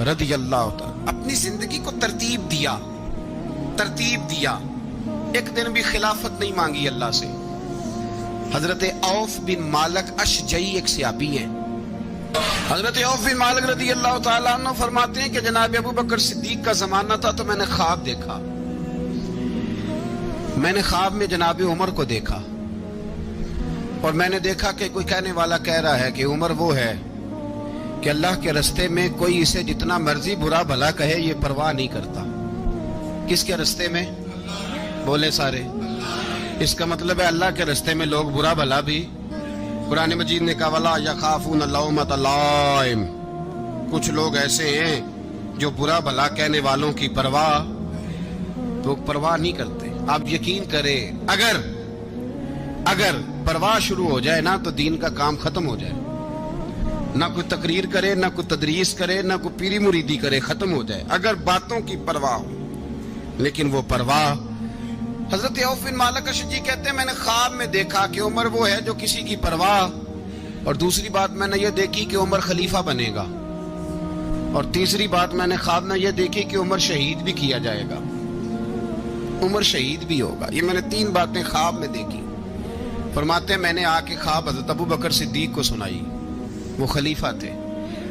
رضی اللہ تعالی اپنی زندگی کو ترتیب دیا. ایک دن بھی خلافت نہیں مانگی اللہ سے. حضرت عوف بن مالک اشجعی ایک صحابی ہیں. حضرت عوف بن مالک رضی اللہ تعالیٰ عنہ فرماتے ہیں کہ جناب ابو بکر صدیق کا زمانہ تھا تو میں نے خواب دیکھا. میں نے خواب میں جناب عمر کو دیکھا اور میں نے دیکھا کہ کوئی کہنے والا کہہ رہا ہے کہ عمر وہ ہے کہ اللہ کے رستے میں کوئی اسے جتنا مرضی برا بھلا کہے یہ پرواہ نہیں کرتا. کس کے رستے میں؟ بولے سارے. اس کا مطلب ہے اللہ کے رستے میں لوگ برا بھلا بھی. قرآن مجید نے کہا وَلَا يَخَافُونَ لَوْمَةَ لَائِمٍ. کچھ لوگ ایسے ہیں جو برا بھلا کہنے والوں کی پرواہ نہیں کرتے. آپ یقین کریں اگر پرواہ شروع ہو جائے نا تو دین کا کام ختم ہو جائے. نہ کوئی تقریر کرے، نہ کوئی تدریس کرے، نہ کوئی پیری مریدی کرے، ختم ہو جائے اگر باتوں کی پرواہ ہو. لیکن وہ پرواہ. حضرت عوف بن مالک اشجعی کہتے ہیں میں نے خواب میں دیکھا کہ عمر وہ ہے جو کسی کی پرواہ. اور دوسری بات میں نے یہ دیکھی کہ عمر خلیفہ بنے گا. اور تیسری بات میں نے خواب میں یہ دیکھی کہ عمر شہید بھی کیا جائے گا. عمر شہید بھی ہوگا. یہ میں نے 3 باتیں خواب میں دیکھی. فرماتے ہیں میں نے آ کے خواب حضرت ابو بکر صدیق کو سنائی. وہ خلیفہ تھے.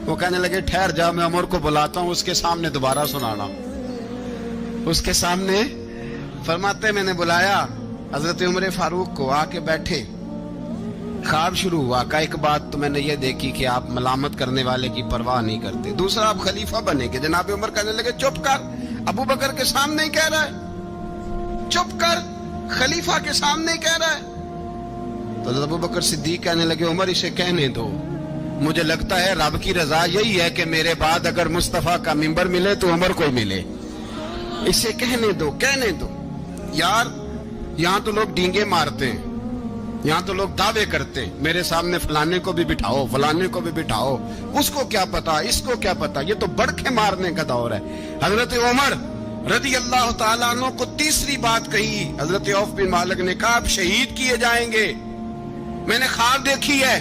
وہ کہنے لگے ٹھہر جا میں عمر کو بلاتا ہوں اس کے سامنے دوبارہ سنانا. اس کے سامنے فرماتے ہیں میں نے بلایا حضرت عمر فاروق کو. آ کے بیٹھے. خواب شروع ہوا. کہا ایک بات تو میں نے یہ دیکھی کہ آپ ملامت کرنے والے کی پرواہ نہیں کرتے. دوسرا آپ خلیفہ بنے گے. جناب عمر کہنے لگے چپ کر، ابو بکر کے سامنے ہی کہہ رہا ہے. چپ کر، خلیفہ کے سامنے ہی کہہ رہا ہے. تو حضرت ابو بکر صدیق کہنے لگے عمر اسے کہنے دو. مجھے لگتا ہے رب کی رضا یہی ہے کہ میرے بعد اگر مصطفیٰ کا منبر ملے تو عمر کو ملے. اسے کہنے دو. یار یہاں تو لوگ ڈینگے مارتے ہیں، یہاں تو لوگ دعوے کرتے ہیں میرے سامنے فلانے کو بھی بٹھاؤ، فلانے کو بھی بٹھاؤ، اس کو کیا پتا، اس کو کیا پتا. یہ تو بڑکے مارنے کا دور ہے. حضرت عمر رضی اللہ تعالیٰ عنہ کو تیسری بات کہی. حضرت عوف بن مالک نے کہا آپ شہید کیے جائیں گے. میں نے خواب دیکھی ہے.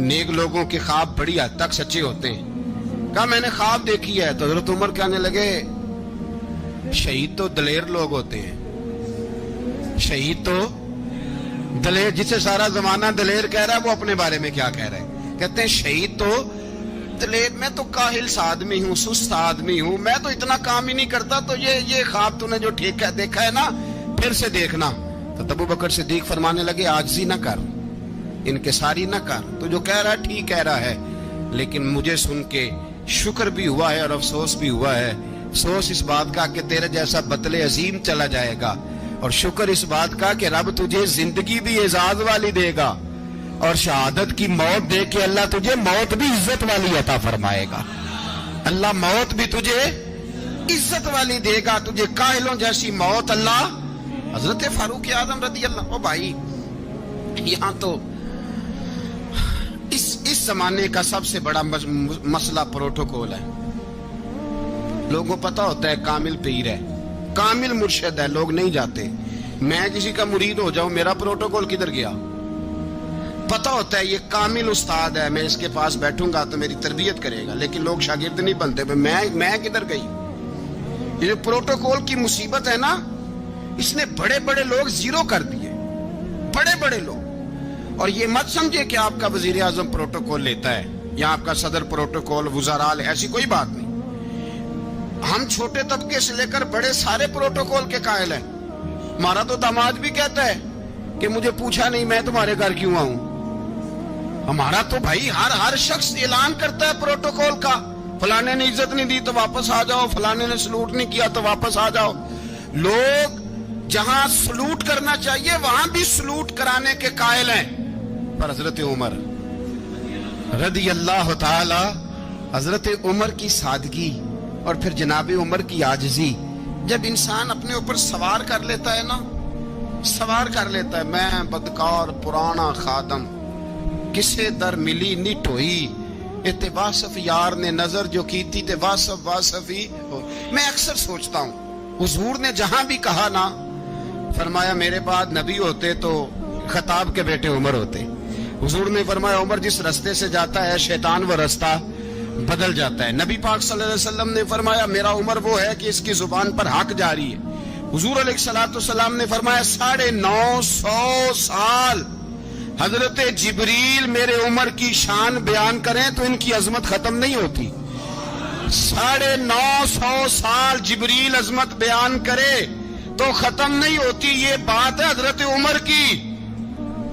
نیک لوگوں کے خواب بڑی حد تک سچے ہوتے ہیں. کہا میں نے خواب دیکھی ہے. تو حضرت عمر کہنے لگے شہید تو دلیر لوگ ہوتے ہیں. شہید تو دلیر، جسے سارا زمانہ دلیر کہہ رہا ہے وہ اپنے بارے میں کیا کہہ رہے ہیں. کہتے ہیں شہید تو دلیر. میں تو کاہل سا آدمی ہوں، سست آدمی ہوں، میں تو اتنا کام ہی نہیں کرتا. تو یہ خواب تو نے جو ٹھیک ہے دیکھا ہے نا پھر سے دیکھنا. تو ابو بکر صدیق فرمانے لگے عاجزی نہ کر، انکساری نہ کر. تو جو کہہ رہا ہے ٹھیک کہہ رہا ہے، لیکن مجھے سن کے شکر بھی ہوا ہے اور افسوس بھی ہوا ہے. افسوس اس بات کا کہ تیرے جیسا بطل عظیم چلا جائے گا، اور شکر اس بات کا کہ رب تجھے زندگی بھی اعزاز والی دے گا، اور شہادت کی موت دے کے اللہ تجھے موت بھی عزت والی عطا فرمائے گا. اللہ موت بھی تجھے عزت والی دے گا. تجھے کاہلوں جیسی موت اللہ. حضرت فاروق اعظم رضی اللہ. او بھائی یہاں تو اس زمانے کا سب سے بڑا مسئلہ پروٹوکول ہے. لوگوں کو پتا ہوتا ہے کامل پیر ہے، کامل مرشد ہے، لوگ نہیں جاتے. میں کسی کا مرید ہو جاؤں میرا پروٹوکول کدھر گیا؟ پتا ہوتا ہے یہ کامل استاد ہے، میں اس کے پاس بیٹھوں گا تو میری تربیت کرے گا. لیکن لوگ شاگرد نہیں بنتے. میں کدھر گئی؟ یہ جو پروٹوکول کی مصیبت ہے نا، اس نے بڑے بڑے لوگ زیرو کر دیے. بڑے بڑے لوگ. اور یہ مت سمجھے کہ آپ کا وزیر اعظم پروٹوکول لیتا ہے یا آپ کا صدر پروٹوکول، وزراء، ایسی کوئی بات نہیں. ہم چھوٹے طبقے سے لے کر بڑے سارے پروٹوکول کے قائل ہیں. ہمارا تو داماد بھی کہتا ہے کہ مجھے پوچھا نہیں میں تمہارے گھر کیوں آؤں. ہمارا تو بھائی ہر شخص اعلان کرتا ہے پروٹوکول کا. فلانے نے عزت نہیں دی تو واپس آ جاؤ، فلانے نے سلوٹ نہیں کیا تو واپس آ جاؤ. لوگ جہاں سلوٹ کرنا چاہیے وہاں بھی سلوٹ کرانے کے قائل ہیں. پر حضرت عمر رضی اللہ تعالی، حضرت عمر کی سادگی اور پھر جناب عمر کی عاجزی، جب انسان اپنے اوپر سوار کر لیتا ہے نا، سوار کر لیتا ہے. میں بدکار پرانا خادم، کسے در ملی نٹ ہوئی، اتے واصف یار نے نظر جو کی تھی تے واصف ہی ہو. میں اکثر سوچتا ہوں حضور نے جہاں بھی کہا نا، فرمایا میرے بعد نبی ہوتے تو خطاب کے بیٹے عمر ہوتے. حضور نے فرمایا عمر جس رستے سے جاتا ہے شیطان وہ رستہ بدل جاتا ہے. نبی پاک صلی اللہ علیہ وسلم نے فرمایا میرا عمر وہ ہے کہ اس کی زبان پر حق جاری ہے. حضور علیہ السلام نے فرمایا 950 سال حضرت جبریل میرے عمر کی شان بیان کریں تو ان کی عظمت ختم نہیں ہوتی. 950 سال جبریل عظمت بیان کرے تو ختم نہیں ہوتی. یہ بات ہے حضرت عمر کی.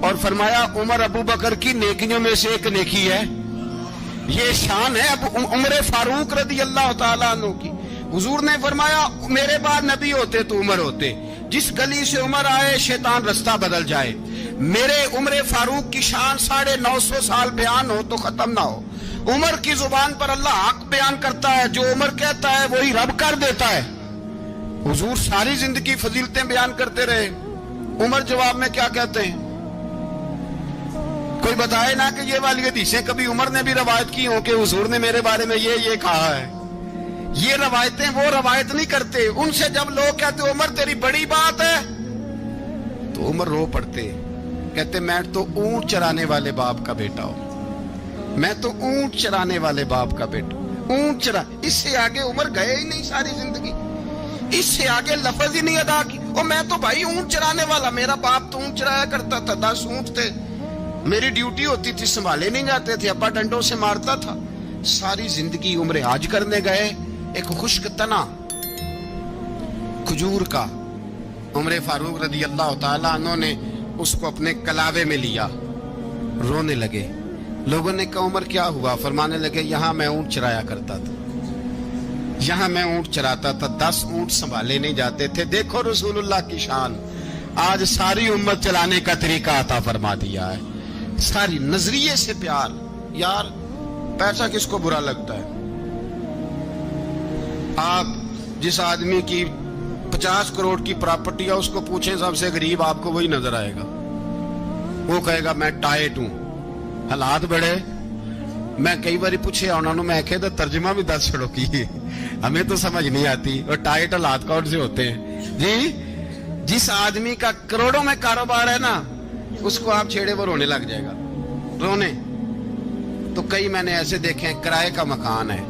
اور فرمایا عمر ابو بکر کی نیکیوں میں سے ایک نیکی ہے. یہ شان ہے اب عمر فاروق رضی اللہ تعالیٰ عنہ کی. حضور نے فرمایا میرے بعد نبی ہوتے تو عمر ہوتے. جس گلی سے عمر آئے شیطان رستہ بدل جائے. میرے عمر فاروق کی شان 950 سال بیان ہو تو ختم نہ ہو. عمر کی زبان پر اللہ حق بیان کرتا ہے. جو عمر کہتا ہے وہی رب کر دیتا ہے. حضور ساری زندگی فضیلتیں بیان کرتے رہے. عمر جواب میں کیا کہتے ہیں؟ کوئی بتائے نا کہ یہ والی حدیثیں کبھی عمر نے بھی روایت کی ہوں کہ حضور نے میرے بارے میں یہ کہا ہے. یہ روایتیں وہ روایت نہیں کرتے. ان سے جب لوگ کہتے عمر تیری بڑی بات ہے تو عمر رو پڑتے. کہتے میں تو اونٹ چرانے والے باپ کا بیٹا ہوں. میں تو اونٹ چرانے والے باپ کا بیٹا. اونٹ چرا اس سے آگے عمر گئے ہی نہیں ساری زندگی. اس سے آگے لفظ ہی نہیں ادا کی. اور میں تو بھائی اونٹ چرانے والا. میرا باپ تو اونٹ چرایا کرتا تھا. 10 اونٹ تھے. میری ڈیوٹی ہوتی تھی سنبھالے نہیں جاتے تھے. ابا ڈنڈوں سے مارتا تھا. ساری زندگی عمر حج کرنے گئے. ایک خشک تنا کھجور کا عمر فاروق رضی اللہ تعالیٰ عنہ نے اس کو اپنے کلاوے میں لیا. رونے لگے. لوگوں نے کہا عمر کیا ہوا؟ فرمانے لگے یہاں میں اونٹ چرایا کرتا تھا. یہاں میں اونٹ چراتا تھا. 10 اونٹ سنبھالے نہیں جاتے تھے. دیکھو رسول اللہ کی شان. آج ساری امت چلانے کا طریقہ عطا فرما دیا ہے. ساری نظریے سے پیار. یار پیسہ کس کو برا لگتا ہے؟ آپ جس آدمی کی 50 کروڑ کی پراپرٹی ہے اس کو پوچھیں سب سے غریب آپ کو وہی نظر آئے گا. وہ کہے گا میں ٹائٹ ہوں. حالات بڑے. میں کئی باری پوچھے انہوں نے میں کہتا ترجمہ بھی 10 چھڑوں کی ہمیں تو سمجھ نہیں آتی. اور ٹائٹ حالات کون سے ہوتے ہیں جی؟ جس آدمی کا کروڑوں میں کاروبار ہے نا اس کو آپ چھیڑے وہ رونے لگ جائے گا. رونے تو کئی میں نے ایسے دیکھے ہیں کرائے کا مکان ہے.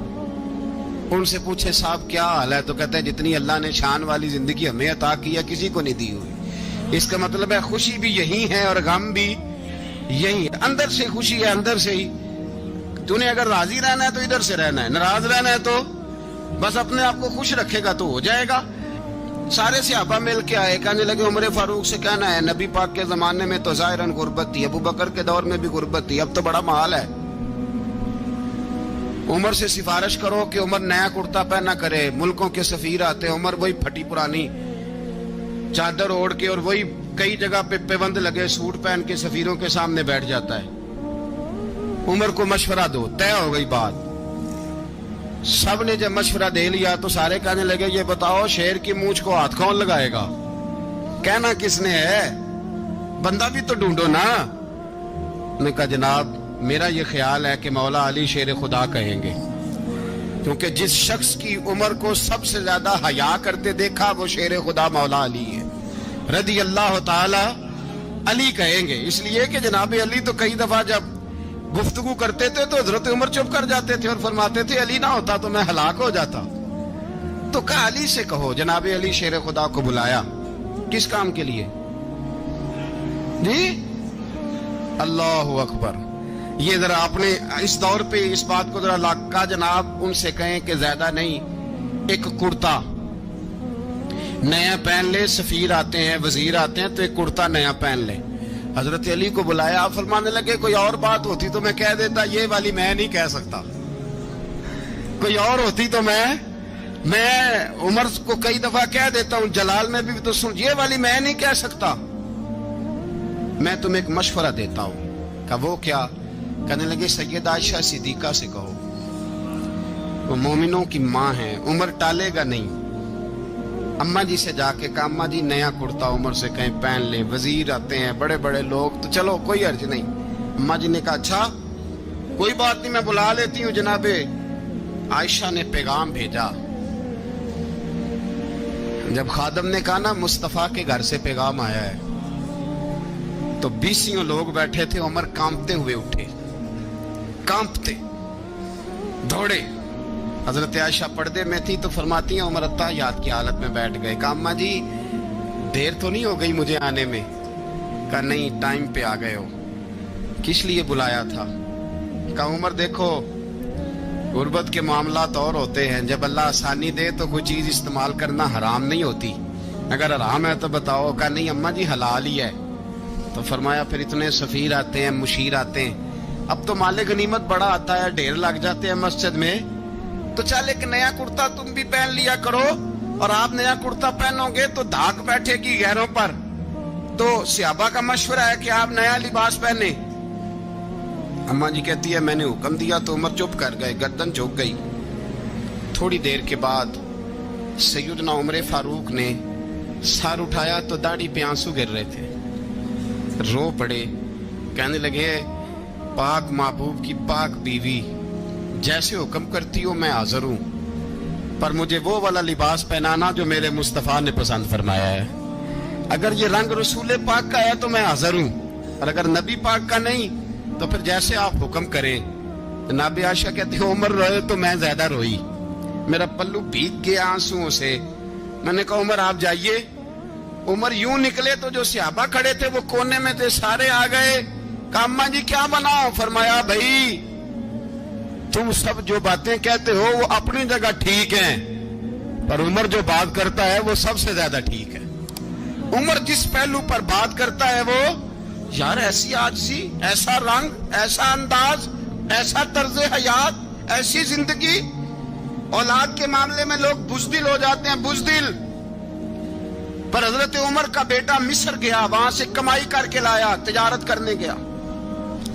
ان سے پوچھے صاحب کیا حال ہے تو کہتے ہیں جتنی اللہ نے شان والی زندگی ہمیں عطا کی ہے کسی کو نہیں دی ہوئی. اس کا مطلب ہے خوشی بھی یہی ہے اور غم بھی یہی ہے. اندر سے خوشی ہے اندر سے ہی. تو نے اگر راضی رہنا ہے تو ادھر سے رہنا ہے. ناراض رہنا ہے تو بس اپنے آپ کو خوش رکھے گا تو ہو جائے گا. سارے صحابہ مل کے آئے. کہنے لگے عمر فاروق سے کہنا ہے نبی پاک کے زمانے میں تو ظاہراً غربت تھی. ابو بکر کے دور میں بھی غربت تھی. اب تو بڑا محال ہے. عمر سے سفارش کرو کہ عمر نیا کرتا پہنا کرے. ملکوں کے سفیر آتے. عمر وہی پھٹی پرانی چادر اوڑھ کے اور وہی کئی جگہ پہ پیوند لگے سوٹ پہن کے سفیروں کے سامنے بیٹھ جاتا ہے. عمر کو مشورہ دو. طے ہو گئی بات. سب نے جب مشورہ دے لیا تو سارے کہنے لگے یہ بتاؤ شیر کی مونچھ کو ہاتھ کون لگائے گا؟ کہنا کس نے ہے؟ بندہ بھی تو ڈھونڈو نا. نے کہا جناب میرا یہ خیال ہے کہ مولا علی شیر خدا کہیں گے کیونکہ جس شخص کی عمر کو سب سے زیادہ حیا کرتے دیکھا وہ شیر خدا مولا علی ہے رضی اللہ تعالی. علی کہیں گے اس لیے کہ جناب علی تو کئی دفعہ جب گفتگو کرتے تھے تو حضرت عمر چپ کر جاتے تھے اور فرماتے تھے علی نہ ہوتا تو میں ہلاک ہو جاتا. تو کہا علی سے کہو. جناب علی شیر خدا کو بلایا. کس کام کے لیے جی؟ اللہ اکبر. یہ ذرا اپنے اس دور پہ اس بات کو ذرا لاکا جناب ان سے کہیں کہ زیادہ نہیں ایک کرتا نیا پہن لے. سفیر آتے ہیں وزیر آتے ہیں تو ایک کرتا نیا پہن لے. حضرت علی کو بلایا. آپ فرمانے لگے کوئی اور بات ہوتی تو میں کہہ دیتا. یہ والی میں نہیں کہہ سکتا. کوئی اور ہوتی تو میں عمر کو کئی دفعہ کہہ دیتا ہوں. جلال میں بھی تو سن. یہ والی میں نہیں کہہ سکتا. میں تمہیں ایک مشورہ دیتا ہوں. کہ وہ کیا؟ کہنے لگے سیدہ عائشہ صدیقہ سے کہو. وہ مومنوں کی ماں ہیں. عمر ٹالے گا نہیں. اماں جی سے جا کے کہا اماں جی نیا کرتا عمر سے کہیں پہن لیں. وزیر آتے ہیں بڑے بڑے لوگ تو چلو کوئی حرج نہیں. اماں جی نے کہا اچھا کوئی بات نہیں میں بلا لیتی ہوں. جناب عائشہ نے پیغام بھیجا. جب خادم نے کہا نا مصطفیٰ کے گھر سے پیغام آیا ہے تو 20 لوگ بیٹھے تھے. عمر کانپتے ہوئے اٹھے. کانپتے دوڑے. حضرت عائشہ پردے میں تھی تو فرماتی ہیں عمر اتحیات کی حالت میں بیٹھ گئے. کہا اماں جی دیر تو نہیں ہو گئی مجھے آنے میں؟ کہا نہیں ٹائم پہ آ گئے ہو. کس لیے بلایا تھا؟ کہا عمر دیکھو غربت کے معاملات اور ہوتے ہیں، جب اللہ آسانی دے تو کوئی چیز استعمال کرنا حرام نہیں ہوتی، اگر حرام ہے تو بتاؤ. کہا نہیں اماں جی حلال ہی ہے. تو فرمایا پھر اتنے سفیر آتے ہیں، مشیر آتے ہیں، اب تو مال غنیمت بڑا آتا ہے، ڈھیر لگ جاتے ہیں مسجد میں، تو چل ایک نیا کرتا تم بھی پہن لیا کرو، اور آپ نیا کرتا پہنو گے تو دھاک بیٹھے گی غیروں پر. تو صحابہ کا مشورہ ہے کہ آپ نیا لباس پہنے. اماں جی کہتی ہے میں نے حکم دیا تو عمر چپ کر گئے، گردن جھک گئی. تھوڑی دیر کے بعد سیدنا عمر فاروق نے سر اٹھایا تو داڑھی پہ آنسو گر رہے تھے، رو پڑے، کہنے لگے پاک محبوب کی پاک بیوی جیسے حکم کرتی ہو میں حاضر ہوں، پر مجھے وہ والا لباس پہنانا جو میرے مصطفیٰ نے پسند فرمایا ہے. اگر یہ رنگ رسول پاک کا ہے تو میں حاضر ہوں، اور اگر نبی پاک کا نہیں تو پھر جیسے آپ حکم کریں. جناب عائشہ کہتے ہیں عمر روئے تو میں زیادہ روئی، میرا پلو بھیگ گیا آنسوؤں سے. میں نے کہا عمر آپ جائیے. عمر یوں نکلے تو جو صحابہ کھڑے تھے وہ کونے میں تھے، سارے آ گئے. کہا اماں جی کیا بناؤ؟ فرمایا بھائی تم سب جو باتیں کہتے ہو وہ اپنی جگہ ٹھیک ہیں، پر عمر جو بات کرتا ہے وہ سب سے زیادہ ٹھیک ہے. عمر جس پہلو پر بات کرتا ہے وہ یار ایسی عاجزی، ایسا رنگ، ایسا انداز، ایسا طرز حیات، ایسی زندگی. اولاد کے معاملے میں لوگ بزدل ہو جاتے ہیں، بزدل. پر حضرت عمر کا بیٹا مصر گیا، وہاں سے کمائی کر کے لایا، تجارت کرنے گیا،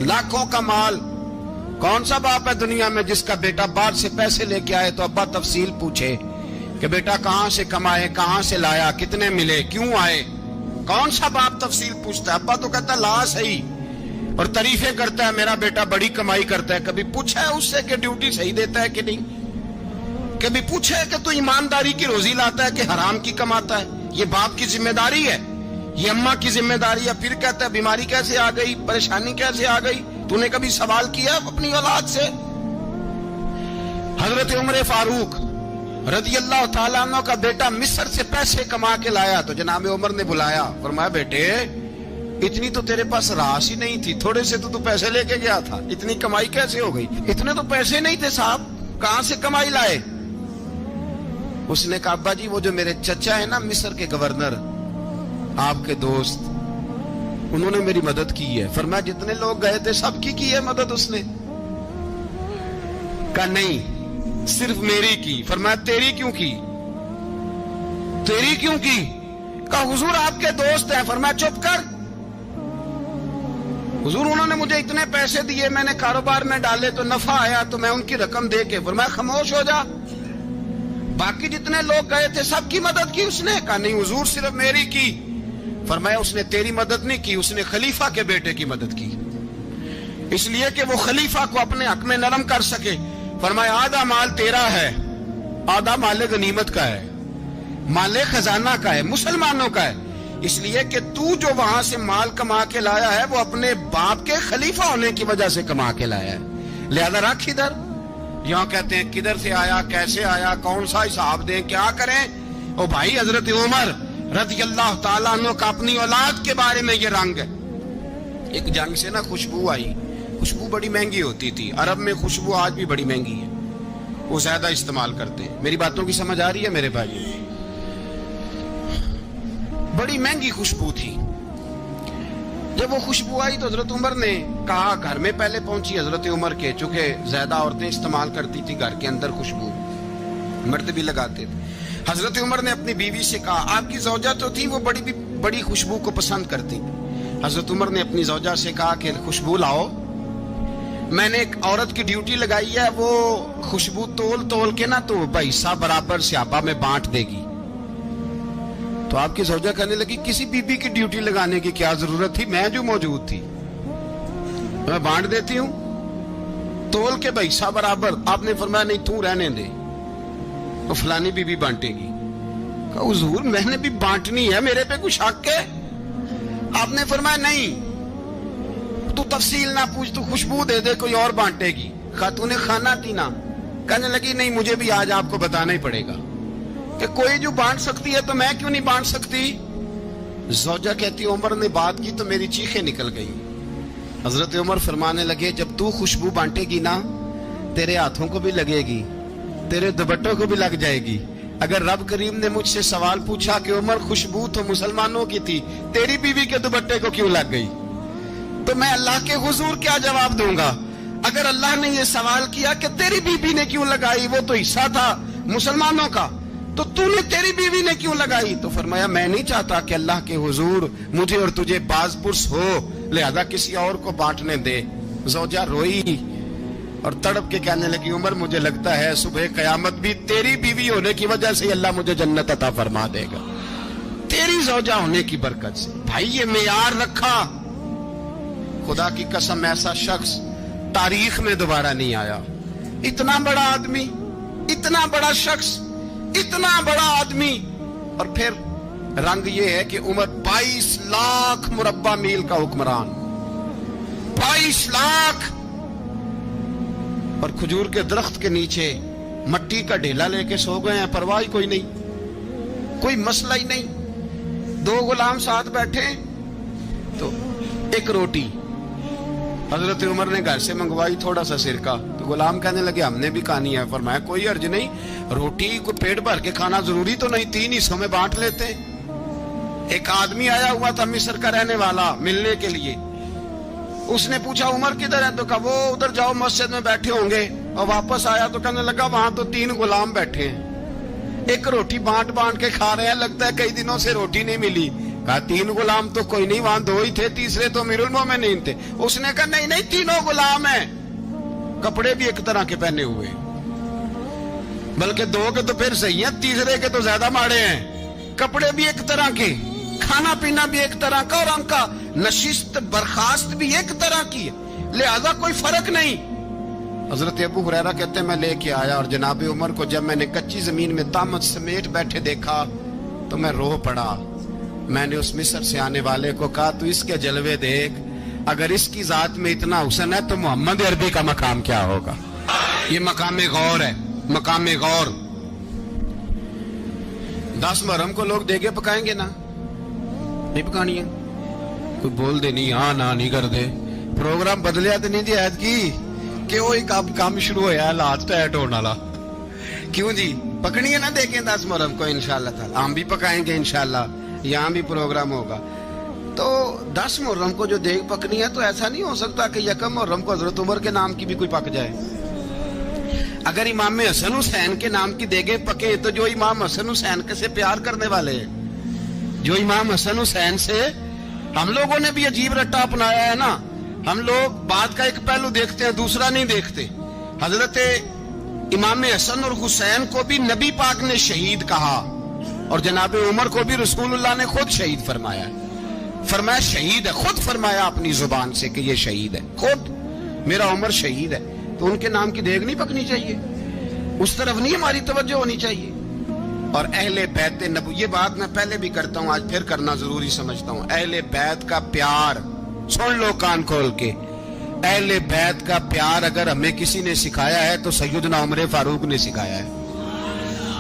لاکھوں کا مال. کون سا باپ ہے دنیا میں جس کا بیٹا باہر سے پیسے لے کے آئے تو ابا تفصیل پوچھے کہ بیٹا کہاں سے کمائے، کہاں سے لایا، کتنے ملے، کیوں آئے؟ کون سا باپ تفصیل پوچھتا ہے؟ ابا تو کہتا لا صحیح، اور تعریفیں کرتا ہے میرا بیٹا بڑی کمائی کرتا ہے. کبھی پوچھا ہے اس سے کہ ڈیوٹی صحیح دیتا ہے کہ نہیں؟ کبھی پوچھا ہے کہ تو ایمانداری کی روزی لاتا ہے کہ حرام کی کماتا ہے؟ یہ باپ کی ذمہ داری ہے، یہ اماں کی ذمہ داری ہے. پھر کہتا ہے بیماری کیسے آ گئی، پریشانی کیسے آ گئی؟ تو نے کبھی سوال کیا اپنی اولاد سے؟ حضرت عمر فاروق رضی اللہ تعالیٰ عنہ کا بیٹا مصر سے پیسے کما کے لایا تو جناب عمر نے بلایا، فرمایا بیٹے اتنی تو تیرے پاس راس ہی نہیں تھی، تھوڑے سے تو پیسے لے کے گیا تھا، اتنی کمائی کیسے ہو گئی؟ اتنے تو پیسے نہیں تھے صاحب، کہاں سے کمائی لائے؟ اس نے کہا ابا جی وہ جو میرے چچا ہے نا مصر کے گورنر، آپ کے دوست، انہوں نے میری مدد کی ہے. فرمایا جتنے لوگ گئے تھے سب کی ہے مدد اس نے؟ کہا نہیں صرف میری کی. فرمایا تیری کیوں کی؟ تیری کیوں کی؟ کہا حضور آپ کے دوست ہیں. فرمایا چپ کر، حضور انہوں نے مجھے اتنے پیسے دیے، میں نے کاروبار میں ڈالے تو نفع آیا تو میں ان کی رقم دے کے. فرمایا خاموش ہو جا، باقی جتنے لوگ گئے تھے سب کی مدد کی اس نے؟ کہا نہیں حضور صرف میری کی. فرمایا اس نے تیری مدد نہیں کی، اس نے خلیفہ کے بیٹے کی مدد کی، اس لیے کہ وہ خلیفہ کو اپنے حق میں نرم کر سکے. فرمایا آدھا مال تیرا ہے، آدھا مال غنیمت کا ہے، مال خزانہ کا ہے، مسلمانوں کا ہے، اس لیے کہ تو جو وہاں سے مال کما کے لایا ہے وہ اپنے باپ کے خلیفہ ہونے کی وجہ سے کما کے لایا ہے، لہذا رکھ ادھر. یہاں کہتے ہیں کدھر سے آیا، کیسے آیا، کون سا حساب دیں، کیا کریں؟ او بھائی حضرت عمر رضی اللہ تعالیٰ عنہ کا اپنی اولاد کے بارے میں یہ رنگ ہے. ایک جنگ سے نا خوشبو آئی، خوشبو بڑی مہنگی ہوتی تھی، عرب میں خوشبو آج بھی بڑی مہنگی ہے، وہ زیادہ استعمال کرتے ہیں. میری باتوں کی سمجھ آ رہی ہے میرے بھائی؟ بڑی مہنگی خوشبو تھی. جب وہ خوشبو آئی تو حضرت عمر نے کہا، گھر میں پہلے پہنچی حضرت عمر کے، چونکہ زیادہ عورتیں استعمال کرتی تھی گھر کے اندر خوشبو، مرد بھی لگاتے تھے. حضرت عمر نے اپنی بیوی سے کہا، آپ کی زوجہ تو تھی وہ بڑی خوشبو کو پسند کرتی. حضرت عمر نے اپنی زوجہ سے کہا کہ خوشبو لاؤ، میں نے ایک عورت کی ڈیوٹی لگائی ہے، وہ خوشبو تول کے نا تو حصہ برابر صحابہ میں بانٹ دے گی. تو آپ کی زوجہ کہنے لگی کسی بی بی کی ڈیوٹی لگانے کی کیا ضرورت تھی، میں جو موجود تھی میں بانٹ دیتی ہوں تول کے حصہ برابر. آپ نے فرمایا نہیں تو رہنے دے، تو فلانی بی بی بانٹے گی. کہا حضور میں نے بھی بانٹنی ہے، میرے پہ کچھ حق ہے؟ آپ نے فرمایا نہیں، تو تفصیل نہ پوچھ، تو خوشبو دے دے، کوئی اور بانٹے گی. خاتون خانہ تھی نا، کہنے لگی نہیں مجھے بھی آج آپ کو بتانا ہی پڑے گا کہ کوئی جو بانٹ سکتی ہے تو میں کیوں نہیں بانٹ سکتی. زوجہ کہتی عمر نے بات کی تو میری چیخیں نکل گئی. حضرت عمر فرمانے لگے جب تو خوشبو بانٹے گی نا تیرے ہاتھوں کو بھی لگے گی, تیرے دوپٹوں کو بھی لگ جائے گی. اگر رب کریم نے مجھ سے سوال پوچھا کہ عمر خوشبو تو مسلمانوں کی تھی, تیری بیوی کے دوپٹے کو کیوں لگ گئی, تو میں اللہ کے حضور کیا جواب دوں گا؟ اگر اللہ نے یہ سوال کیا کہ تیری بیوی نے کیوں لگائی, وہ تو حصہ تھا مسلمانوں کا, تو تو نے تیری بیوی نے کیوں لگائی؟ تو فرمایا میں نہیں چاہتا کہ اللہ کے حضور مجھے اور تجھے باز پرس ہو, لہذا کسی اور کو بانٹنے دے. زوجہ روئی اور تڑپ کے کہنے لگی عمر مجھے لگتا ہے صبح قیامت بھی تیری بیوی ہونے کی وجہ سے اللہ مجھے جنت عطا فرما دے گا, تیری زوجہ ہونے کی برکت سے. بھائی یہ معیار رکھا, خدا کی قسم ایسا شخص تاریخ میں دوبارہ نہیں آیا. اتنا بڑا آدمی, اتنا بڑا شخص, اتنا بڑا آدمی, اور پھر رنگ یہ ہے کہ عمر 22 لاکھ مربع میل کا حکمران, 22 لاکھ, اور کھجور کے درخت کے نیچے مٹی کا ڈھیلا لے کے سو گئے ہیں, پرواہ کوئی نہیں, کوئی مسئلہ ہی نہیں. 2 غلام ساتھ بیٹھے تو ایک روٹی حضرت عمر نے گھر سے منگوائی, تھوڑا سا سرکہ, تو غلام کہنے لگے ہم نے بھی کھانی ہے. فرمایا کوئی حرج نہیں, روٹی کو پیٹ بھر کے کھانا ضروری تو نہیں, 3 حصوں میں بانٹ لیتے. ایک آدمی آیا ہوا تھا مصر کا رہنے والا ملنے کے لیے, اس نے پوچھا عمر کدھر ہے, تو کہا وہ ادھر جاؤ مسجد میں بیٹھے ہوں گے. اور واپس آیا تو کہنے لگا وہاں تو 3 غلام بیٹھے ہیں, ایک روٹی بانٹ بانٹ کے کھا رہے ہیں, لگتا ہے کئی دنوں سے روٹی نہیں ملی. کہا 3 غلام تو کوئی نہیں, وہاں 2 ہی تھے, تیسرے تو امیر المومنین تھے. اس نے کہا نہیں نہیں 3 غلام ہیں, کپڑے بھی ایک طرح کے پہنے ہوئے, بلکہ 2 کے تو پھر صحیح ہیں, تیسرے کے تو زیادہ ماڑے ہیں, کپڑے بھی ایک طرح کے, کھانا پینا بھی ایک طرح کا, اور ان کا نشست برخاست بھی ایک طرح کی ہے, لہذا کوئی فرق نہیں. حضرت ابو ہریرہ کہتے ہیں میں لے کے آیا, اور جناب عمر کو جب میں نے کچی زمین میں تامت سمیٹ بیٹھے دیکھا تو میں رو پڑا. میں نے اس مصر سے آنے والے کو کہا تو اس کے جلوے دیکھ, اگر اس کی ذات میں اتنا حسن ہے تو محمد عربی کا مقام کیا ہوگا. یہ مقام غور ہے, مقام غور. 10 محرم کو لوگ دیگے پکائیں گے نا, نہیں پکانی ہے, کوئی بول دے نہیں, ہاں نہ نہیں کر دے, پروگرام بدلیا تو نہیں جی عید کی کہ وہ ایک کام شروع ہوا ہے لاسٹ ایٹ ہونے والا, کیوں جی پکنی ہے نا دیکھیں 10 محرم کو انشاءاللہ تعالی, ہم بھی پکائیں گے انشاءاللہ, یہاں بھی پروگرام ہوگا. تو 10 محرم کو جو دیگ پکنی ہے تو ایسا نہیں ہو سکتا کہ 1 محرم کو حضرت عمر کے نام کی بھی کوئی پک جائے. اگر امام حسن حسین کے نام کی دیگیں پکے تو جو امام حسن حسین سے پیار کرنے والے ہیں, جو امام حسن حسین سے, ہم لوگوں نے بھی عجیب رٹا اپنایا ہے نا, ہم لوگ بات کا ایک پہلو دیکھتے ہیں دوسرا نہیں دیکھتے. حضرت امام حسن اور حسین کو بھی نبی پاک نے شہید کہا, اور جناب عمر کو بھی رسول اللہ نے خود شہید فرمایا, فرمایا شہید ہے, خود فرمایا اپنی زبان سے کہ یہ شہید ہے, خود میرا عمر شہید ہے. تو ان کے نام کی دیگ نہیں پکنی چاہیے, اس طرف نہیں ہماری توجہ ہونی چاہیے. اور اہل بیت نبو, یہ بات میں پہلے بھی کرتا ہوں, آج پھر کرنا ضروری سمجھتا ہوں. اہل بیت کا پیار سن لو کان کھول کے, اہل بیت کا پیار اگر ہمیں کسی نے سکھایا ہے تو سیدنا عمر فاروق نے سکھایا ہے.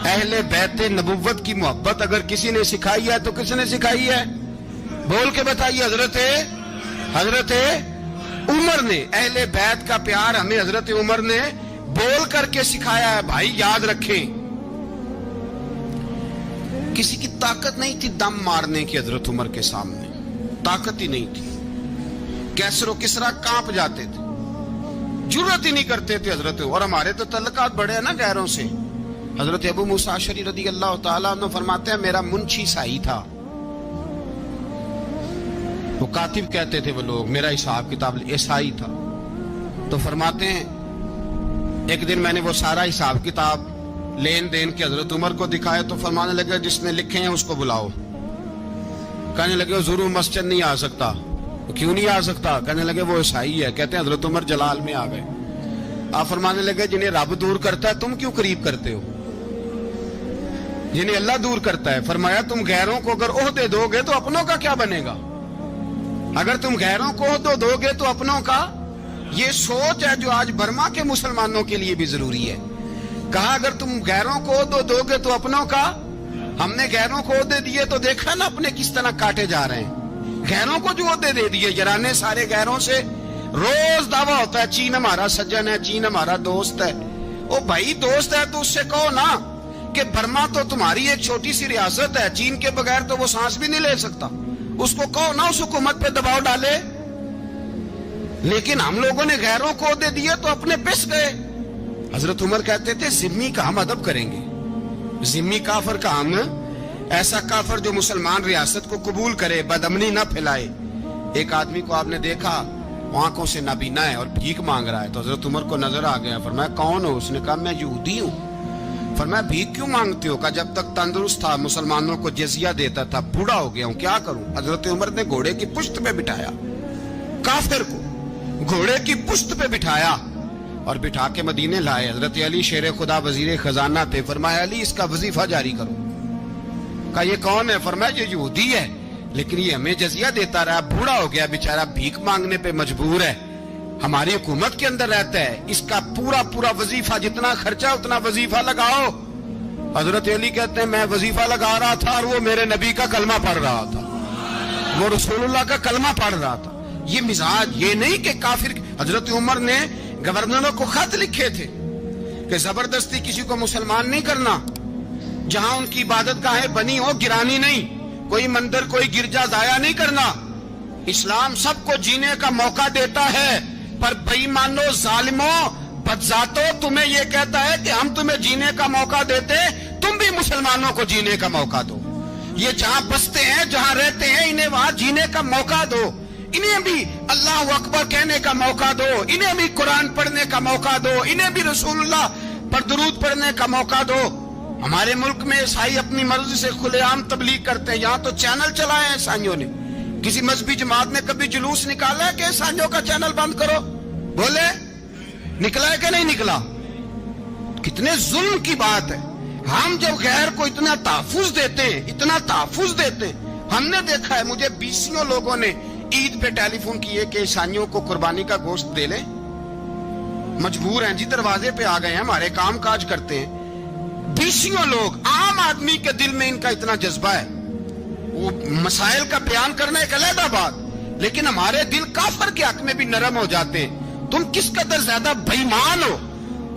اہل بیت نبوت کی محبت اگر کسی نے سکھائی ہے تو کس نے سکھائی ہے؟ بول کے بتائیے. حضرت عمر نے. اہل بیت کا پیار ہمیں حضرت عمر نے بول کر کے سکھایا ہے. بھائی یاد رکھیں, کسی کی طاقت نہیں تھی دم مارنے کی حضرت عمر کے سامنے, طاقت ہی نہیں تھی. کیسر و کسرا کانپ جاتے تھے, جرأت ہی نہیں کرتے تھے حضرت. اور ہمارے تو تعلقات بڑے ہیں نا غیروں سے. حضرت ابو موسیٰ اشعری رضی اللہ تعالیٰ عنہ فرماتے ہیں میرا منشی سائی تھا, وہ کاتب کہتے تھے وہ لوگ, میرا حساب کتاب عیسائی تھا. تو فرماتے ہیں ایک دن میں نے وہ سارا حساب کتاب لین دین کے حضرت عمر کو دکھائے تو فرمانے لگے جس نے لکھے ہیں اس کو بلاؤ. کہنے لگے حضور مسجد نہیں آ سکتا. کیوں نہیں آ سکتا؟ کہنے لگے وہ عیسائی ہے. کہتے ہیں حضرت عمر جلال میں آ گئے. آپ فرمانے لگے جنہیں رب دور کرتا ہے تم کیوں قریب کرتے ہو؟ جنہیں اللہ دور کرتا ہے. فرمایا تم غیروں کو اگر عہدے دو گے تو اپنوں کا کیا بنے گا؟ اگر تم غیروں کو عہدے دو گے تو اپنوں کا. یہ سوچ ہے جو آج برما کے مسلمانوں کے لیے بھی ضروری ہے. کہا اگر تم غیروں کو عہدے دو گے تو اپنوں کا. ہم نے غیروں کو عہدے دیے تو دیکھا نا اپنے کس طرح کاٹے جا رہے ہیں. غیروں کو جو عہدے دے دیے یارانے سارے غیروں سے. روز دعویٰ ہوتا ہے چین ہمارا سجن ہے, چین ہمارا دوست ہے. او بھائی دوست ہے تو اس سے کہو نا کہ برما تو تمہاری ایک چھوٹی سی ریاست ہے, چین کے بغیر تو وہ سانس بھی نہیں لے سکتا. اس کو کہو نا اس حکومت پہ دباؤ ڈالے. لیکن ہم لوگوں نے غیروں کو عہدے دیے تو اپنے پس گئے. حضرت عمر کہتے تھے ذمی کا ہم ادب کریں گے. ذمی کافر کا ہم, ایسا کافر جو مسلمان ریاست کو قبول کرے, بدامنی نہ پھیلائے. ایک آدمی کو آپ نے دیکھا آنکھوں سے نابینا ہے اور بھیک مانگ رہا ہے, تو حضرت عمر کو نظر آ گیا. فرمایا کون ہو؟ اس نے کہا میں یہودی ہوں. فرمایا بھیک کیوں مانگتے ہو؟ کہا جب تک تندرست تھا مسلمانوں کو جزیہ دیتا تھا, بوڑھا ہو گیا ہوں کیا کروں. حضرت عمر نے گھوڑے کی پشت پہ بٹھایا کافر کو, گھوڑے کی پشت پہ بٹھایا اور بٹھا کے مدینے لائے. حضرت علی شیر خدا وزیر خزانہ تھے. فرمایا علی اس کا وظیفہ جاری کرو. کہا یہ کون ہے؟ فرمایا یہ یہودی ہے لیکن یہ ہمیں جزیہ دیتا رہا, بوڑھا ہو گیا بیچارہ, بھیک مانگنے پہ مجبور ہے, ہماری حکومت کے اندر رہتا ہے, اس کا پورا وظیفہ جتنا خرچہ اتنا وظیفہ لگاؤ. حضرت علی کہتے ہیں میں وظیفہ لگا رہا تھا اور وہ میرے نبی کا کلمہ پڑھ رہا تھا, وہ رسول اللہ کا کلمہ پڑھ رہا تھا. یہ مزاج, یہ نہیں کہ کافر. حضرت عمر نے گورنروں کو خط لکھے تھے کہ زبردستی کسی کو مسلمان نہیں کرنا, جہاں ان کی عبادت گاہیں بنی ہو گرانی نہیں, کوئی مندر کوئی گرجا ضائع نہیں کرنا. اسلام سب کو جینے کا موقع دیتا ہے, پر بے ایمانو ظالمو بدذاتو تمہیں یہ کہتا ہے کہ ہم تمہیں جینے کا موقع دیتے, تم بھی مسلمانوں کو جینے کا موقع دو. یہ جہاں بستے ہیں جہاں رہتے ہیں انہیں وہاں جینے کا موقع دو, انہیں بھی اللہ اکبر کہنے کا موقع دو, انہیں بھی قرآن پڑھنے کا موقع دو, انہیں بھی رسول اللہ پر درود پڑھنے کا موقع دو. ہمارے ملک میں عیسائی اپنی مرضی سے کھلے عام تبلیغ کرتے ہیں. یہاں تو چینل چلائے ہیں عیسائیوں نے. کسی مذہبی جماعت نے کبھی جلوس نکالا ہے کہ عیسائیوں کا چینل بند کرو؟ بولے نکلا ہے کہ نہیں نکلا؟ کتنے ظلم کی بات ہے. ہم جب غیر کو اتنا تحفظ دیتے ہیں, اتنا تحفظ دیتے ہیں. ہم نے دیکھا ہے, مجھے بیسیوں لوگوں نے عید پہ ٹیلی فون کیے کہ عیسائیوں کو قربانی کا گوشت دے لیں, مجبور ہیں جی, دروازے پہ آ گئے ہیں, ہمارے کام کاج کرتے ہیں. بیسیوں لوگ, عام آدمی کے دل میں ان کا اتنا جذبہ ہے. وہ مسائل کا بیان کرنا ایک علیحدہ بات, لیکن ہمارے دل کافر کے حق میں بھی نرم ہو جاتے ہیں. تم کس قدر زیادہ بے ایمان ہو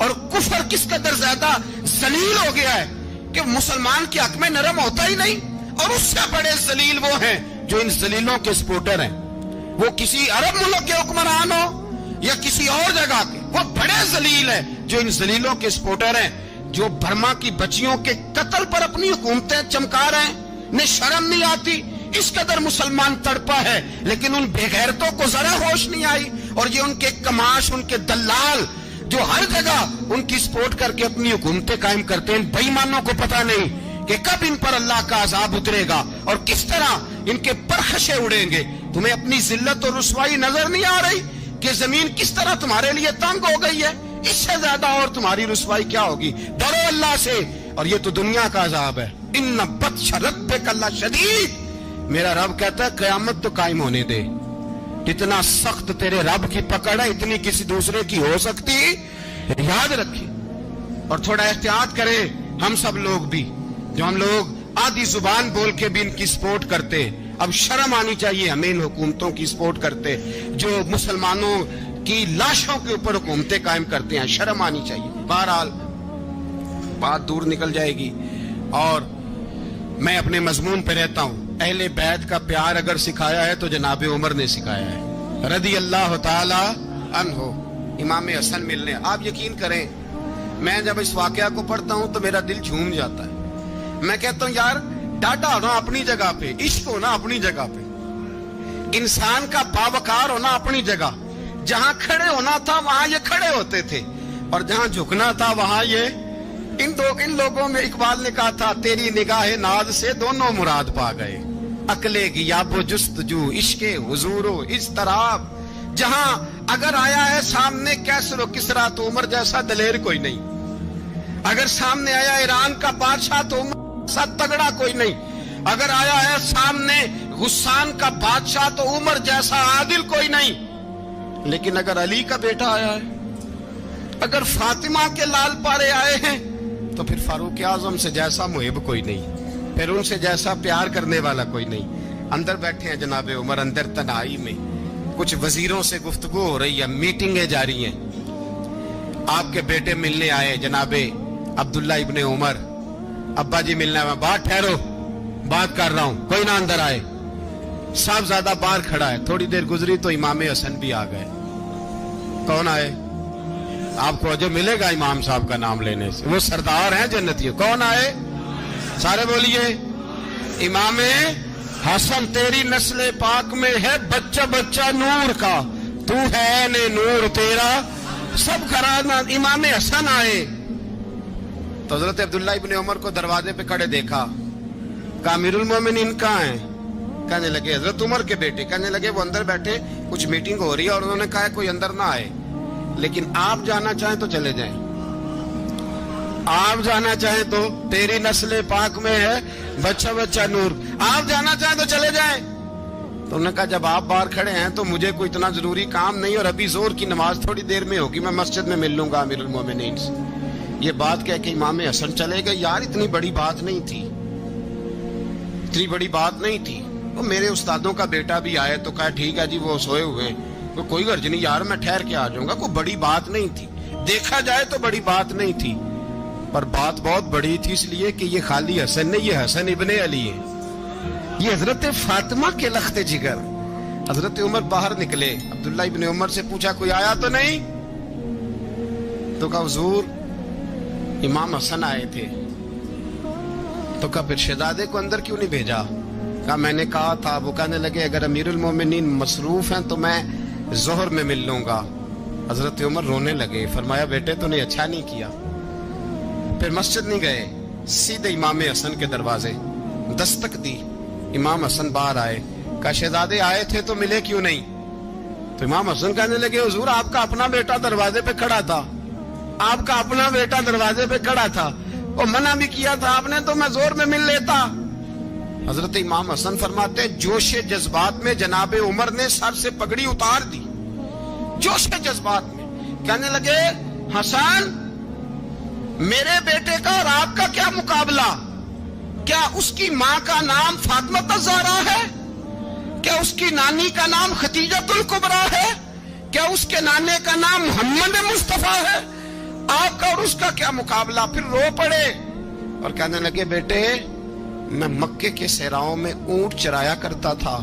اور کفر کس قدر زیادہ ذلیل ہو گیا ہے کہ مسلمان کے حق میں نرم ہوتا ہی نہیں. اور اس سے بڑے ذلیل وہ ہیں جو ان ذلیلوں کے سپورٹر ہیں. وہ کسی عرب ملک کے حکمران ہو یا کسی اور جگہ کے, وہ بڑے ذلیل ہیں جو ان ذلیلوں کے سپورٹر ہیں, جو برما کی بچیوں کے قتل پر اپنی حکومتیں چمکا رہے ہیں. انہیں شرم نہیں آتی, اس قدر مسلمان تڑپا ہے لیکن ان بے غیرتوں کو ذرا ہوش نہیں آئی. اور یہ ان کے کماش, ان کے دلال جو ہر جگہ ان کی سپورٹ کر کے اپنی حکومتیں قائم کرتے ہیں, ان بے ایمانوں کو پتہ نہیں کہ کب ان پر اللہ کا عذاب اترے گا اور کس طرح ان کے پرخشے اڑیں گے. تمہیں اپنی ذلت اور رسوائی نظر نہیں آ رہی کہ زمین کس طرح تمہارے لیے تنگ ہو گئی ہے؟ اس سے زیادہ اور تمہاری رسوائی کیا ہوگی؟ ڈرو اللہ سے, اور یہ تو دنیا کا عذاب ہے. ان بطش ربک لشدید, میرا رب کہتا ہے قیامت تو قائم ہونے دے. اتنا سخت تیرے رب کی پکڑ ہے, اتنی کسی دوسرے کی ہو سکتی؟ یاد رکھیں اور تھوڑا احتیاط کریں. ہم سب لوگ بھی, جو ہم لوگ آدھی زبان بول کے بھی ان کی سپورٹ کرتے, اب شرم آنی چاہیے ہمیں ان حکومتوں کی سپورٹ کرتے جو مسلمانوں کی لاشوں کے اوپر حکومتیں قائم کرتے ہیں. شرم آنی چاہیے. بہرحال بات دور نکل جائے گی اور میں اپنے مضمون پہ رہتا ہوں. اہل بیت کا پیار اگر سکھایا ہے تو جناب عمر نے سکھایا ہے رضی اللہ تعالی عنہ. امام حسن ملنے, آپ یقین کریں میں جب اس واقعہ کو پڑھتا ہوں تو میرا دل جھوم جاتا ہے. میں کہتا ہوں یار ڈاٹا ہونا اپنی جگہ پہ, عشق ہونا اپنی جگہ پہ, انسان کا باوقار ہونا اپنی جگہ. جہاں کھڑے ہونا تھا وہاں یہ کھڑے ہوتے تھے اور جہاں جھکنا تھا وہاں یہ. ان لوگوں میں اقبال نے کہا تھا تیری نگاہ ناز سے دونوں مراد پا گئے, عقلِ غیاب و جستجو, عشق حضور و اضطراب. جہاں اگر آیا ہے سامنے کیسر و کسرا تو عمر جیسا دلیر کوئی نہیں, اگر سامنے آیا ایران کا بادشاہ تو عمر جیسا تگڑا کوئی نہیں, اگر آیا ہے سامنے غسان کا بادشاہ تو عمر جیسا عادل کوئی نہیں. لیکن اگر علی کا بیٹا آیا ہے اگر فاطمہ کے لال پارے آئے ہیں تو پھر فاروق اعظم سے جیسا محب کوئی نہیں، پھر ان سے جیسا پیار کرنے والا کوئی نہیں۔ اندر بیٹھے ہیں جناب عمر، اندر تنہائی میں کچھ وزیروں سے گفتگو ہو رہی ہے، میٹنگیں جاری ہیں۔ آپ کے بیٹے ملنے آئے جناب عبداللہ ابن عمر، ابا جی ملنے آئے، بات ٹھہرو، بات کر رہا ہوں، کوئی نہ اندر آئے۔ صاحبزادہ باہر کھڑا ہے، تھوڑی دیر گزری تو امام حسن بھی آ گئے۔ کون آئے؟ آپ کو جو ملے گا امام صاحب کا نام لینے سے، وہ سردار ہیں جنتیوں۔ کون آئے؟ سارے بولیے، امام حسن، تیری نسل پاک میں ہے بچہ بچہ نور کا، تو ہے نے نور تیرا سب گھرانہ۔ امام حسن آئے تو حضرت عبداللہ ابن عمر کو دروازے پہ کھڑے دیکھا، کہا امیر المومنین کہاں ہیں؟ کہنے لگے حضرت عمر کے بیٹے۔ کہنے لگے وہ اندر بیٹھے، کچھ میٹنگ ہو رہی ہے اور انہوں نے کہا کوئی اندر نہ آئے، لیکن آپ جانا چاہیں تو چلے جائیں، آپ جانا چاہیں تو، تیری نسل پاک میں ہے بچہ بچہ نور، آپ جانا چاہیں تو چلے جائیں۔ تو انہوں نے کہا جب آپ باہر کھڑے ہیں تو مجھے کوئی اتنا ضروری کام نہیں، اور ابھی زور کی نماز تھوڑی دیر میں ہوگی، میں مسجد میں مل لوں گا امیر المومنین سے۔ یہ بات کہہ کہ امام حسن چلے گئے۔ یار اتنی بڑی بات نہیں تھی، اتنی بڑی بات نہیں تھی۔ وہ میرے استادوں کا بیٹا بھی آئے تو کہا ٹھیک ہے جی وہ سوئے ہوئے ہیں، کوئی غرض نہیں یار، میں ٹھہر کے آ جاؤں گا، کوئی بڑی بات نہیں تھی، دیکھا جائے تو بڑی بات نہیں تھی، پر بات بہت بڑی تھی، اس لیے کہ یہ خالی حسن نہیں، یہ حسن ابن علی ہے، یہ حضرت فاطمہ کے لخت جگر۔ حضرت عمر باہر نکلے، عبداللہ ابن عمر سے پوچھا کوئی آیا تو نہیں؟ تو کہا حضور امام حسن آئے تھے۔ تو کہا پھر شہزادے کو اندر کیوں نہیں بھیجا؟ کہا میں نے کہا تھا۔ وہ کہنے لگے اگر امیر المومنین مصروف ہیں تو میں ظہر میں مل لوں گا۔ حضرت عمر رونے لگے، فرمایا بیٹے تو نے اچھا نہیں کیا۔ پھر مسجد نہیں گئے، سیدھے امام حسن کے دروازے دستک دی، امام حسن باہر آئے، کہا شہزادے آئے تھے تو ملے کیوں نہیں؟ تو امام حسن کہنے لگے حضور آپ کا اپنا بیٹا دروازے پہ کھڑا تھا، آپ کا اپنا بیٹا دروازے پہ کھڑا تھا، وہ منع بھی کیا تھا آپ نے تو میں زور میں مل لیتا۔ حضرت امام حسن فرماتے جوش جذبات میں جناب عمر نے سر سے پگڑی اتار دی، جوش جذبات میں کہنے لگے حسن میرے بیٹے کا اور آپ کا کیا مقابلہ؟ کیا اس کی ماں کا نام فاطمہ الزہرا ہے؟ کیا اس کی نانی کا نام خدیجہ الکبریٰ ہے؟ کیا اس کے نانے کا نام محمد مصطفیٰ ہے؟ آپ کا اور اس کا کیا مقابلہ؟ پھر رو پڑے اور کہنے لگے بیٹے میں مکے کے صحراؤں میں اونٹ چرایا کرتا تھا،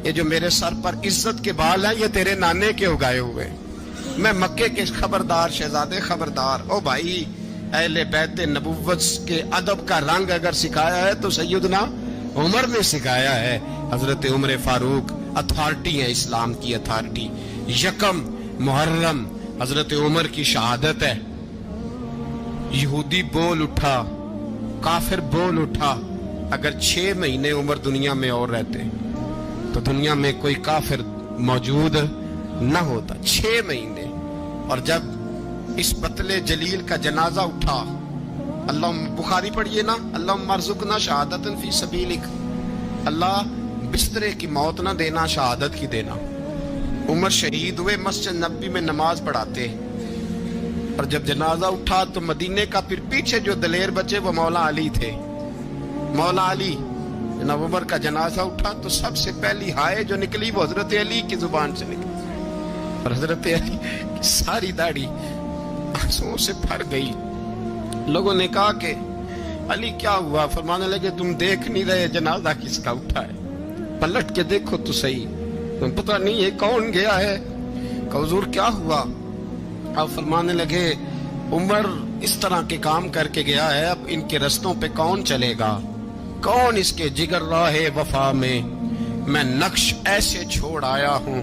یہ جو میرے سر پر عزت کے بال ہیں یہ تیرے نانے کے اگائے ہوئے، میں مکے کے خبردار شہزادے خبردار۔ او بھائی اہل بیت نبوت کے ادب کا رنگ اگر سکھایا ہے تو سیدنا عمر نے سکھایا ہے۔ حضرت عمر فاروق اتھارٹی ہے، اسلام کی اتھارٹی۔ یکم محرم حضرت عمر کی شہادت ہے۔ یہودی بول اٹھا، کافر بول اٹھا، اگر 6 مہینے عمر دنیا میں اور رہتے تو دنیا میں کوئی کافر موجود نہ ہوتا۔ 6 مہینے۔ اور جب اس بطل جلیل کا جنازہ اٹھا، اللہ بخاری پڑھیے نا، اللہم ارزقنا شہادت فی سبیلک، اللہ بسترے کی موت نہ دینا، شہادت کی دینا۔ عمر شہید ہوئے، مسجد نبوی میں نماز پڑھاتے، اور جب جنازہ اٹھا تو مدینے کا پھر پیچھے جو دلیر بچے وہ مولا علی تھے۔ مولا علی، جناب عمر کا جنازہ اٹھا تو سب سے پہلی ہائے جو نکلی وہ حضرت علی کی زبان سے نکلی، اور حضرت علی کی ساری داڑھی آنسوؤں سے بھر گئی۔ لوگوں نے کہا کہ علی کیا ہوا؟ فرمانے لگے تم دیکھ نہیں رہے جنازہ کس کا اٹھا ہے، پلٹ کے دیکھو تو صحیح، تم پتہ نہیں یہ کون گیا ہے؟ کہ حضور کیا ہوا؟ آپ فرمانے لگے عمر اس طرح کے کام کر کے گیا ہے، اب ان کے رستوں پہ کون چلے گا؟ کون اس کے جگر راہ وفا میں نقش ایسے چھوڑ آیا ہوں،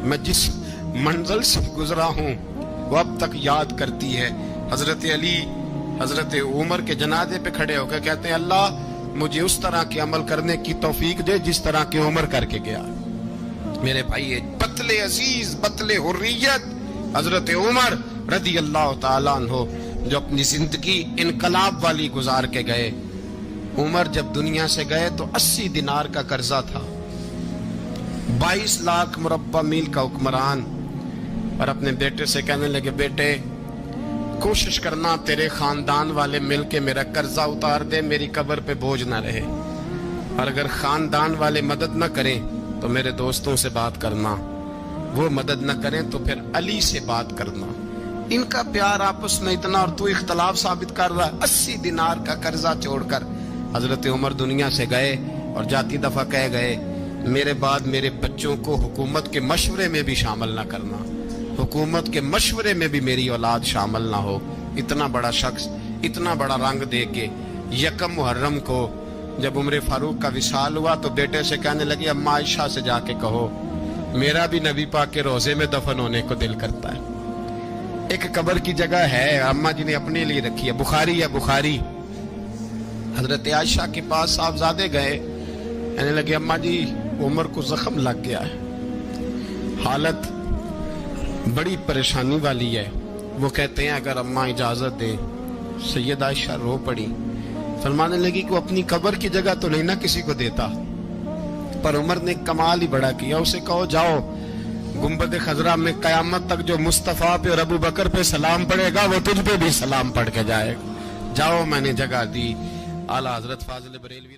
میں جس منزل سے گزرا ہوں وہ اب تک یاد کرتی ہے۔ حضرت علی حضرت عمر کے جنازے پہ کھڑے ہو کے کہتے ہیں اللہ مجھے اس طرح کے عمل کرنے کی توفیق دے جس طرح کے عمر کر کے گیا۔ میرے بھائی بطل عزیز، بطل حریت حضرت عمر رضی اللہ تعالیٰ عنہ جو اپنی زندگی انقلاب والی گزار کے گئے۔ عمر جب دنیا سے گئے تو 80 دینار کا قرضہ تھا، 22 لاکھ مربع میل کا حکمران، اور اپنے بیٹے سے کہنے لگے بیٹے کوشش کرنا تیرے خاندان والے مل کے میرا قرضہ اتار دے، میری قبر پہ بوجھ نہ رہے، اور اگر خاندان والے مدد نہ کریں تو میرے دوستوں سے بات کرنا، وہ مدد نہ کریں تو پھر علی سے بات کرنا۔ ان کا پیار آپس میں اتنا، اور تو اختلاف ثابت کر رہا ہے۔ 80 دینار کا قرضہ چھوڑ کر حضرت عمر دنیا سے گئے، اور جاتی دفعہ کہہ گئے میرے بعد میرے بچوں کو حکومت کے مشورے میں بھی شامل نہ کرنا، حکومت کے مشورے میں بھی میری اولاد شامل نہ ہو۔ اتنا بڑا شخص اتنا بڑا رنگ دے کے یکم محرم کو جب عمر فاروق کا وصال ہوا تو بیٹے سے کہنے لگی اماں عائشہ سے جا کے کہو میرا بھی نبی پاک کے روزے میں دفن ہونے کو دل کرتا ہے۔ ایک قبر کی جگہ ہے اماں جی نے اپنے لیے رکھی ہے، بخاری ہے بخاری۔ حضرت عائشہ کے پاس صاحبزادے گئے، کہنے لگے اماں جی عمر کو زخم لگ گیا ہے، حالت بڑی پریشانی والی ہے۔ وہ کہتے ہیں اگر اماں اجازت دیں۔ سید عائشہ رو پڑی، فرمانے لگی کہ وہ اپنی قبر کی جگہ تو نہیں نہ کسی کو دیتا، پر عمر نے کمال ہی بڑا کیا، اسے کہو جاؤ گنبد خضرا میں قیامت تک جو مصطفیٰ پہ اور ابو بکر پہ سلام پڑے گا وہ تجھ پہ بھی سلام پڑھ کے جائے گا، جاؤ میں نے جگہ دی۔ اعلیٰ حضرت فاضل بریلوی